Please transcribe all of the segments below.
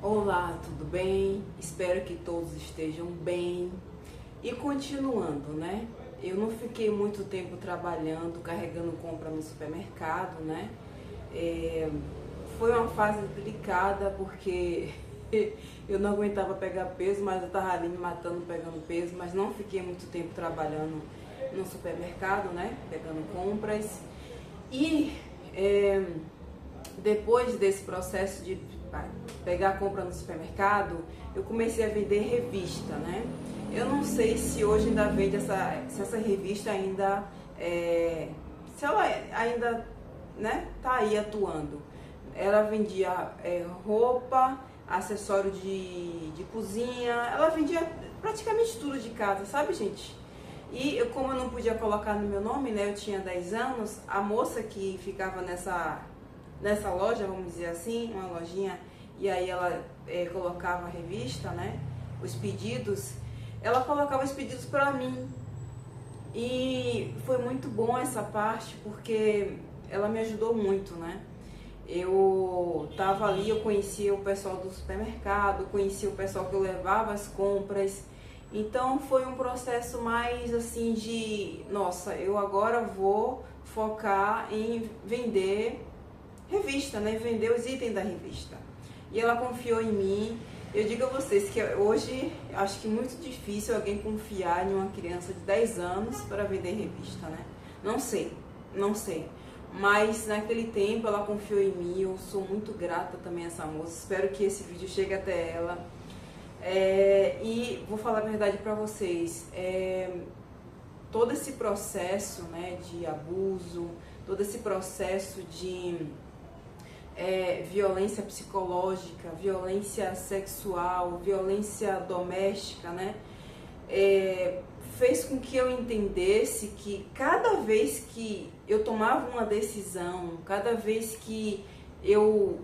Olá, tudo bem? Espero que todos estejam bem. E continuando, né? Eu não fiquei muito tempo trabalhando, carregando compra no supermercado, né? Foi uma fase delicada porque eu não aguentava pegar peso, mas eu tava ali me matando pegando peso, mas não fiquei muito tempo trabalhando no supermercado, né? Pegando compras. E depois desse processo de pegar a compra no supermercado, eu comecei a vender revista, né? Eu não sei se hoje ainda vende se essa revista ainda, se ela ainda, né, tá aí atuando. Ela vendia roupa, acessório de cozinha, ela vendia praticamente tudo de casa, sabe, gente? E como eu não podia colocar no meu nome, né, eu tinha 10 anos, a moça que ficava nessa loja, vamos dizer assim, uma lojinha, e aí ela colocava a revista, né, os pedidos, ela colocava os pedidos para mim. E foi muito bom essa parte, porque ela me ajudou muito, né? Eu tava ali, eu conhecia o pessoal do supermercado, conhecia o pessoal que eu levava as compras. Então foi um processo mais assim de, nossa, eu agora vou focar em vender revista, né? Vender os itens da revista. E ela confiou em mim. Eu digo a vocês que hoje acho que é muito difícil alguém confiar em uma criança de 10 anos para vender revista, né? Não sei. Mas naquele tempo ela confiou em mim, eu sou muito grata também a essa moça. Espero que esse vídeo chegue até ela. E vou falar a verdade para vocês. Todo esse processo, né, de abuso, todo esse processo de violência psicológica, violência sexual, violência doméstica, né? Fez com que eu entendesse que cada vez que eu tomava uma decisão, cada vez que eu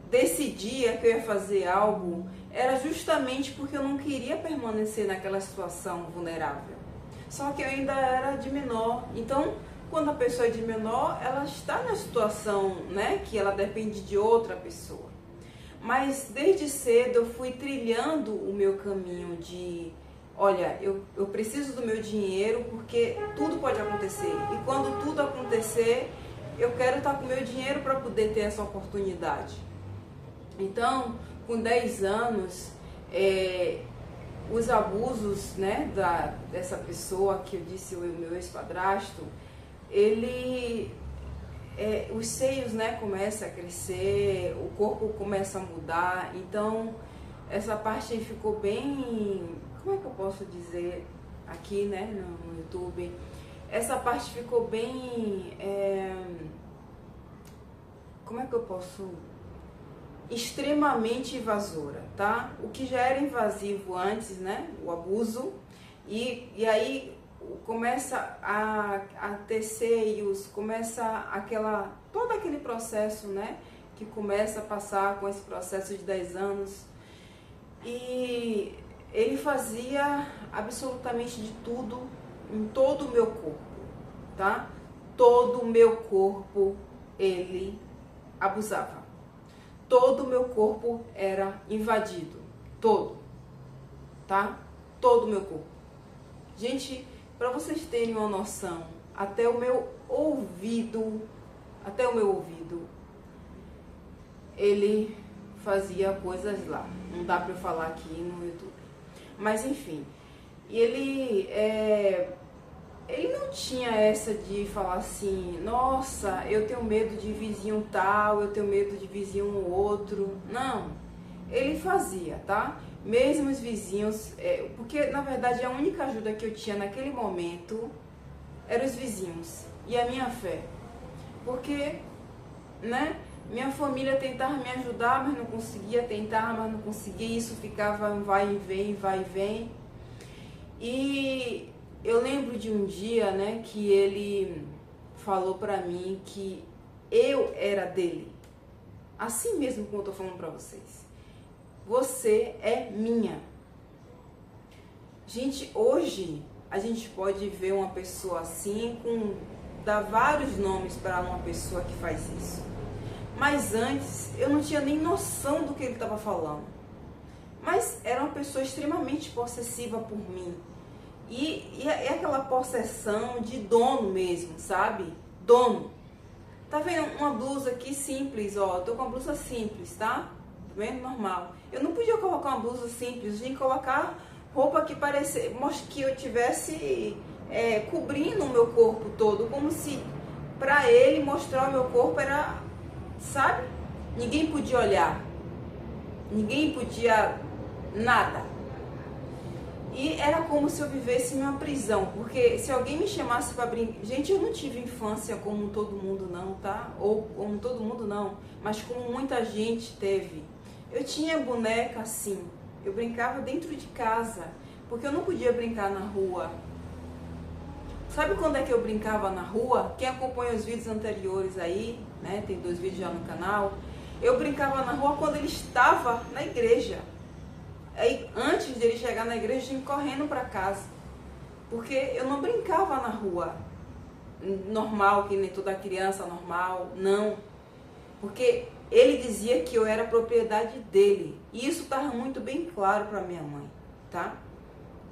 decidia que eu ia fazer algo, era justamente porque eu não queria permanecer naquela situação vulnerável. Só que eu ainda era de menor, então quando a pessoa é de menor, ela está na situação, né, que ela depende de outra pessoa. Mas desde cedo eu fui trilhando o meu caminho de, olha, eu preciso do meu dinheiro porque tudo pode acontecer. E quando tudo acontecer, eu quero estar com o meu dinheiro para poder ter essa oportunidade. Então, com 10 anos, os abusos, né, dessa pessoa que eu disse, o meu ex-padrasto, os seios, né, começam a crescer, o corpo começa a mudar, então essa parte aí ficou bem, como é que eu posso dizer aqui, né, no YouTube, essa parte ficou bem, como é que eu posso, extremamente invasora, tá? O que já era invasivo antes, né, o abuso, e aí começa a ter seios, começa todo aquele processo, né, que começa a passar com esse processo de 10 anos. E ele fazia absolutamente de tudo em todo o meu corpo, tá? Todo o meu corpo ele abusava. Todo o meu corpo era invadido, todo, tá? Todo o meu corpo. Gente, para vocês terem uma noção, até o meu ouvido, ele fazia coisas lá. Não dá para eu falar aqui no YouTube. Mas enfim, ele não tinha essa de falar assim, nossa, eu tenho medo de vizinho tal, eu tenho medo de vizinho outro. Não, ele fazia, tá? Mesmo os vizinhos, porque na verdade a única ajuda que eu tinha naquele momento eram os vizinhos e a minha fé, porque, né, minha família tentava me ajudar, mas não conseguia, tentar, mas não conseguia, isso ficava vai e vem. E eu lembro de um dia, né, que ele falou pra mim que eu era dele, assim mesmo como eu tô falando pra vocês. Você é minha. Gente, hoje a gente pode ver uma pessoa assim, dar vários nomes para uma pessoa que faz isso. Mas antes eu não tinha nem noção do que ele estava falando. Mas era uma pessoa extremamente possessiva por mim. E é aquela possessão de dono mesmo, sabe? Dono. Tá vendo uma blusa aqui simples, ó. Eu tô com uma blusa simples, tá? Tá vendo? Normal. Eu não podia colocar uma blusa simples, eu tinha que colocar roupa que parecesse, que eu tivesse cobrindo o meu corpo todo, como se pra ele mostrar o meu corpo era, sabe? Ninguém podia olhar. Ninguém podia nada. E era como se eu vivesse em uma prisão, porque se alguém me chamasse para brincar... Gente, eu não tive infância como todo mundo não, tá? Ou como todo mundo não, mas como muita gente teve. Eu tinha boneca assim, eu brincava dentro de casa, porque eu não podia brincar na rua. Sabe quando é que eu brincava na rua? Quem acompanha os vídeos anteriores aí, né? Tem 2 vídeos já no canal. Eu brincava na rua quando ele estava na igreja. Aí, antes dele chegar na igreja, eu tinha que ir correndo para casa. Porque eu não brincava na rua. Normal, que nem toda criança normal. Não. Porque ele dizia que eu era propriedade dele. E isso estava muito bem claro para minha mãe, tá?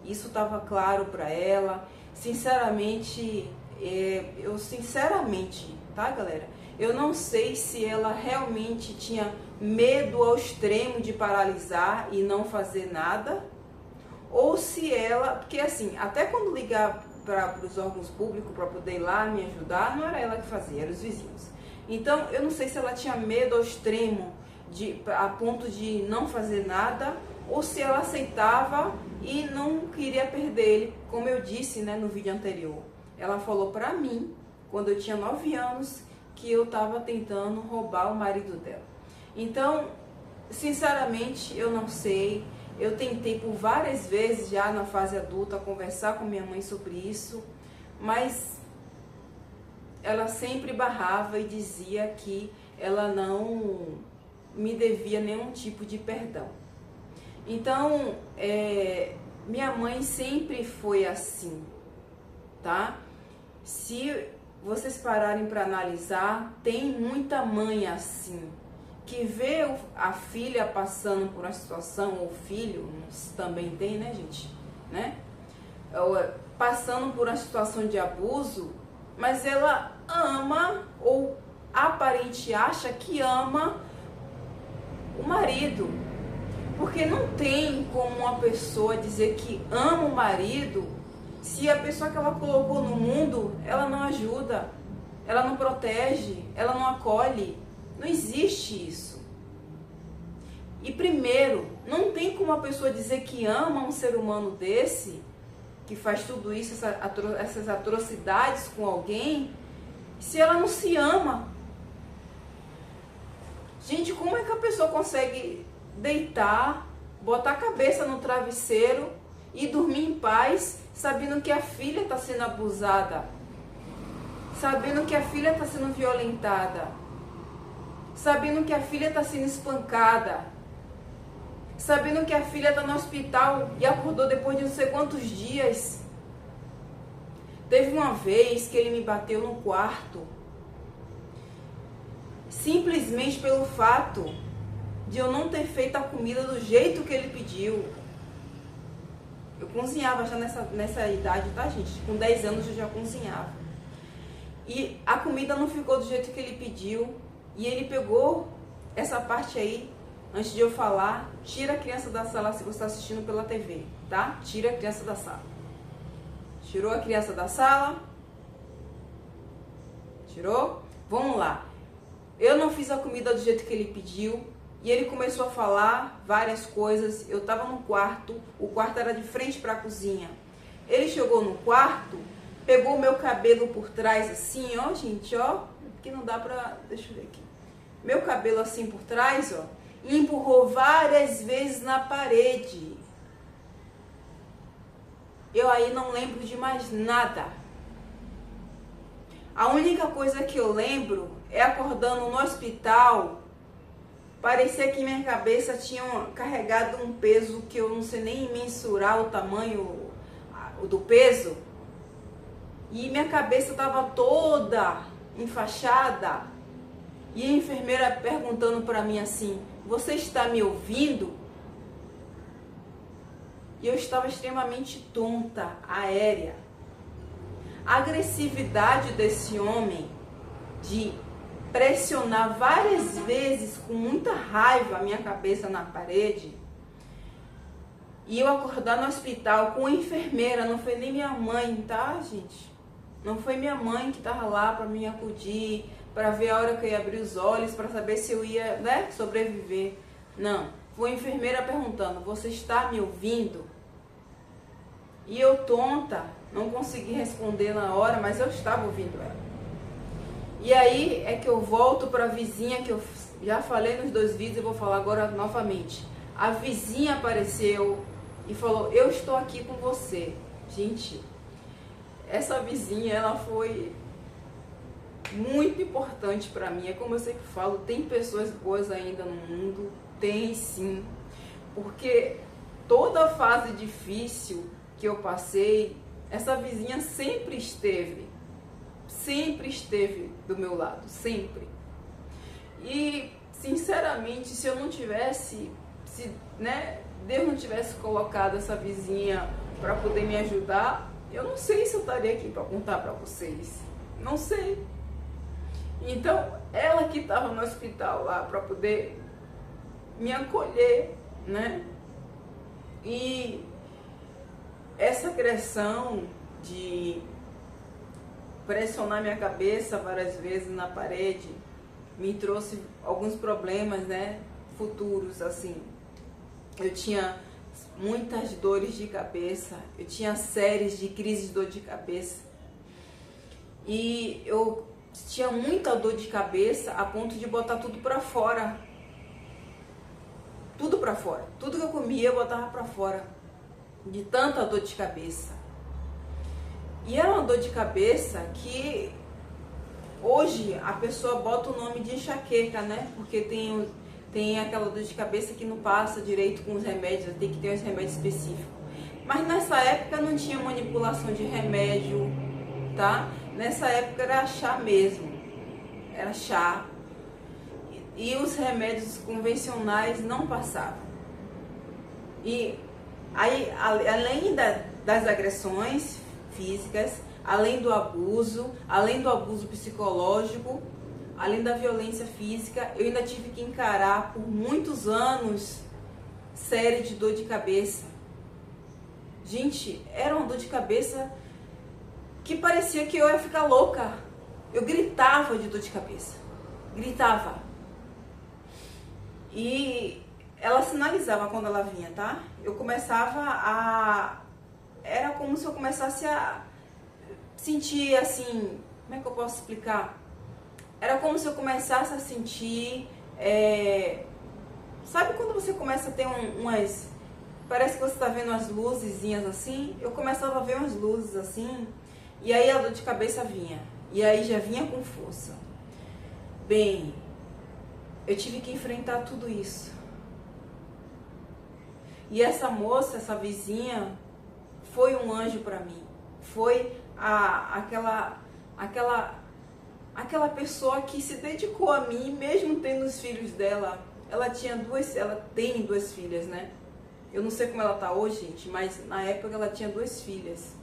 Isso estava claro para ela. Sinceramente, tá, galera? Eu não sei se ela realmente tinha medo ao extremo de paralisar e não fazer nada, ou se ela, porque assim, até quando ligar para os órgãos públicos para poder ir lá me ajudar, não era ela que fazia, eram os vizinhos. Então, eu não sei se ela tinha medo ao extremo, a ponto de não fazer nada, ou se ela aceitava e não queria perder ele, como eu disse, né, no vídeo anterior. Ela falou para mim, quando eu tinha 9 anos, que eu estava tentando roubar o marido dela. Então, sinceramente, eu não sei. Eu tentei por várias vezes já na fase adulta conversar com minha mãe sobre isso, mas ela sempre barrava e dizia que ela não me devia nenhum tipo de perdão. Então, minha mãe sempre foi assim, tá? Se vocês pararem para analisar, tem muita mãe assim, que vê a filha passando por uma situação, ou o filho, também tem, né, gente? Né? Passando por uma situação de abuso, mas ela ama, ou aparente acha que ama o marido. Porque não tem como uma pessoa dizer que ama o marido se a pessoa que ela colocou no mundo, ela não ajuda, ela não protege, ela não acolhe. Não existe isso. E primeiro, não tem como uma pessoa dizer que ama um ser humano desse, que faz tudo isso, essas atrocidades com alguém, se ela não se ama. Gente, como é que a pessoa consegue deitar, botar a cabeça no travesseiro e dormir em paz, sabendo que a filha está sendo abusada, sabendo que a filha está sendo violentada, sabendo que a filha está sendo espancada, sabendo que a filha está no hospital e acordou depois de não sei quantos dias. Teve uma vez que ele me bateu no quarto, simplesmente pelo fato de eu não ter feito a comida do jeito que ele pediu. Eu cozinhava já nessa idade, tá, gente? Com 10 anos eu já cozinhava. E a comida não ficou do jeito que ele pediu. E ele pegou essa parte aí, antes de eu falar, tira a criança da sala se você está assistindo pela TV, tá? Tira a criança da sala. Tirou a criança da sala? Tirou? Vamos lá. Eu não fiz a comida do jeito que ele pediu. E ele começou a falar várias coisas. Eu estava no quarto, o quarto era de frente para a cozinha. Ele chegou no quarto, pegou o meu cabelo por trás assim, ó, gente, ó, que não dá pra... Deixa eu ver aqui. Meu cabelo assim por trás, ó, e empurrou várias vezes na parede. Eu aí não lembro de mais nada. A única coisa que eu lembro é acordando no hospital. Parecia que minha cabeça tinha carregado um peso que eu não sei nem mensurar o tamanho do peso. E minha cabeça estava toda enfaixada. E a enfermeira perguntando para mim assim: você está me ouvindo? E eu estava extremamente tonta, aérea. A agressividade desse homem de pressionar várias vezes com muita raiva a minha cabeça na parede, e eu acordar no hospital com a enfermeira, não foi nem minha mãe, tá, gente? Não foi minha mãe que estava lá para me acudir, para ver a hora que eu ia abrir os olhos, para saber se eu ia, né, sobreviver. Não, foi a enfermeira perguntando: você está me ouvindo? E eu, tonta, não consegui responder na hora, mas eu estava ouvindo ela. E aí é que eu volto para a vizinha, que eu já falei nos 2 vídeos e vou falar agora novamente. A vizinha apareceu e falou: eu estou aqui com você. Gente, essa vizinha, ela foi muito importante para mim. É como eu sempre falo, tem pessoas boas ainda no mundo, tem sim. Porque toda fase difícil que eu passei, essa vizinha sempre esteve do meu lado, sempre. E, sinceramente, se eu não tivesse, Deus não tivesse colocado essa vizinha para poder me ajudar, eu não sei se eu estaria aqui para contar para vocês. Não sei. Então, ela que estava no hospital lá para poder me acolher, né? E essa agressão de pressionar minha cabeça várias vezes na parede me trouxe alguns problemas, né, futuros, assim. Eu tinha muitas dores de cabeça, eu tinha séries de crises de dor de cabeça. E eu tinha muita dor de cabeça a ponto de botar tudo pra fora. Tudo pra fora. Tudo que eu comia eu botava pra fora. De tanta dor de cabeça. E era uma dor de cabeça que hoje a pessoa bota o nome de enxaqueca, né? Porque tem aquela dor de cabeça que não passa direito com os remédios, tem que ter os remédios específicos. Mas nessa época não tinha manipulação de remédio, tá? Nessa época era chá mesmo, era chá. E os remédios convencionais não passavam. E aí, além das agressões físicas, além do abuso psicológico, além da violência física, eu ainda tive que encarar por muitos anos série de dor de cabeça. Gente, era uma dor de cabeça que parecia que eu ia ficar louca. Eu gritava de dor de cabeça. Gritava. E ela sinalizava quando ela vinha, tá? Eu começava a... Era como se eu começasse a sentir assim... Como é que eu posso explicar? Era como se eu começasse a sentir... Sabe quando você começa a ter umas... Parece que você está vendo umas luzezinhas assim? Eu começava a ver umas luzes assim... E aí a dor de cabeça vinha. E aí já vinha com força. Bem, eu tive que enfrentar tudo isso. E essa moça, essa vizinha, foi um anjo para mim. Foi aquela pessoa que se dedicou a mim, mesmo tendo os filhos dela. Ela tem 2 filhas, né? Eu não sei como ela tá hoje, gente, mas na época ela tinha 2 filhas.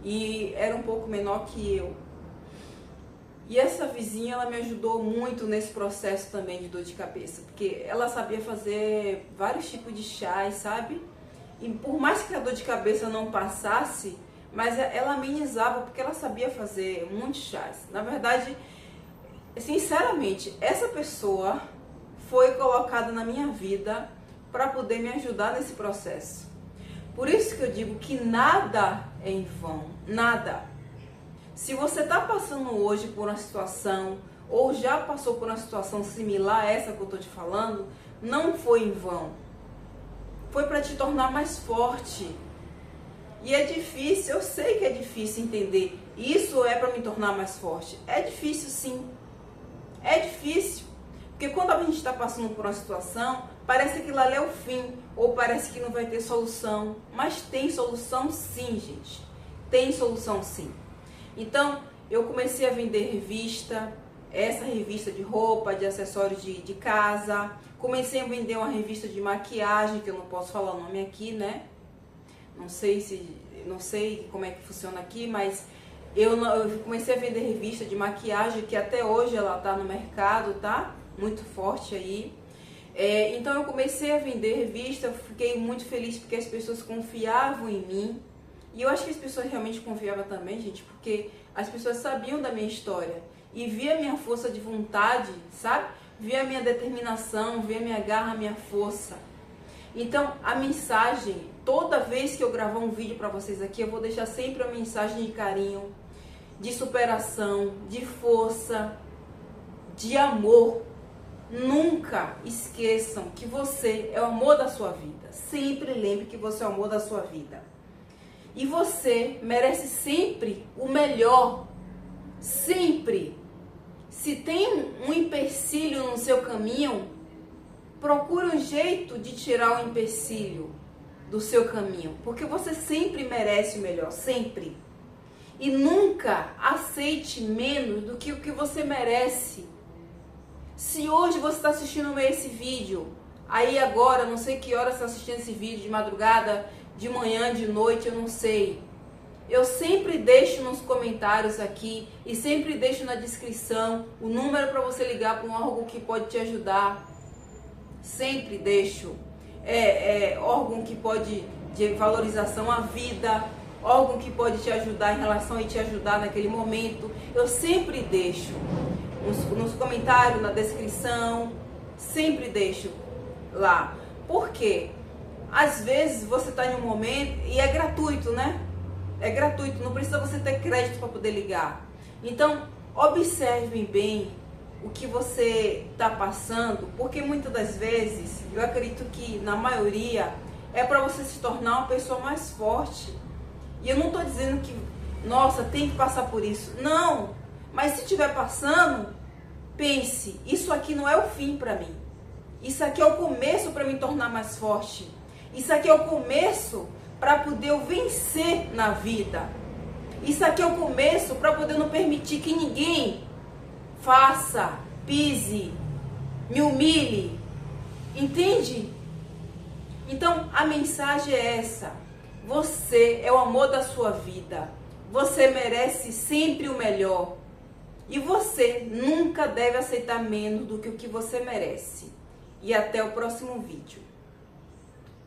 E era um pouco menor que eu. E essa vizinha, ela me ajudou muito nesse processo também de dor de cabeça, porque ela sabia fazer vários tipos de chás, sabe? E por mais que a dor de cabeça não passasse, mas ela amenizava, porque ela sabia fazer muitos chás. Na verdade, sinceramente, essa pessoa foi colocada na minha vida para poder me ajudar nesse processo. Por isso que eu digo que nada é em vão, nada. Se você está passando hoje por uma situação, ou já passou por uma situação similar a essa que eu estou te falando, não foi em vão. Foi para te tornar mais forte. E é difícil, eu sei que é difícil entender. Isso é para me tornar mais forte. É difícil sim. É difícil. Porque quando a gente está passando por uma situação, parece que aquilo ali é o fim, ou parece que não vai ter solução. Mas tem solução sim, gente. Tem solução sim. Então, eu comecei a vender revista, essa revista de roupa, de acessórios de casa. Comecei a vender uma revista de maquiagem, que eu não posso falar o nome aqui, né? Não sei como é que funciona aqui, mas eu comecei a vender revista de maquiagem, que até hoje ela tá no mercado, tá? Muito forte aí. Então eu comecei a vender revista, fiquei muito feliz porque as pessoas confiavam em mim. E eu acho que as pessoas realmente confiavam também, gente, porque as pessoas sabiam da minha história e via a minha força de vontade, sabe? Via a minha determinação, via a minha garra, a minha força. Então, a mensagem, toda vez que eu gravar um vídeo para vocês aqui, eu vou deixar sempre uma mensagem de carinho, de superação, de força, de amor. Nunca esqueçam que você é o amor da sua vida. Sempre lembre que você é o amor da sua vida. E você merece sempre o melhor. Sempre. Se tem um empecilho no seu caminho, procure um jeito de tirar o empecilho do seu caminho. Porque você sempre merece o melhor. Sempre. E nunca aceite menos do que o que você merece. Se hoje você está assistindo esse vídeo, aí agora, não sei que hora você está assistindo esse vídeo, de madrugada, de manhã, de noite, eu não sei. Eu sempre deixo nos comentários aqui e sempre deixo na descrição o número para você ligar para um órgão que pode te ajudar. Sempre deixo. Órgão que pode, de valorização à vida, órgão que pode te ajudar em relação e te ajudar naquele momento. Eu sempre deixo nos comentários, na descrição, sempre deixo lá. Por quê? Às vezes você está em um momento e é gratuito, né? É gratuito, não precisa você ter crédito para poder ligar. Então, observem bem o que você está passando, porque muitas das vezes, eu acredito que na maioria, é para você se tornar uma pessoa mais forte. E eu não estou dizendo que, nossa, tem que passar por isso. Não, mas se estiver passando, pense, isso aqui não é o fim para mim. Isso aqui é o começo para me tornar mais forte. Isso aqui é o começo para poder eu vencer na vida. Isso aqui é o começo para poder não permitir que ninguém faça, pise, me humilhe. Entende? Então, a mensagem é essa. Você é o amor da sua vida. Você merece sempre o melhor. E você nunca deve aceitar menos do que o que você merece. E até o próximo vídeo.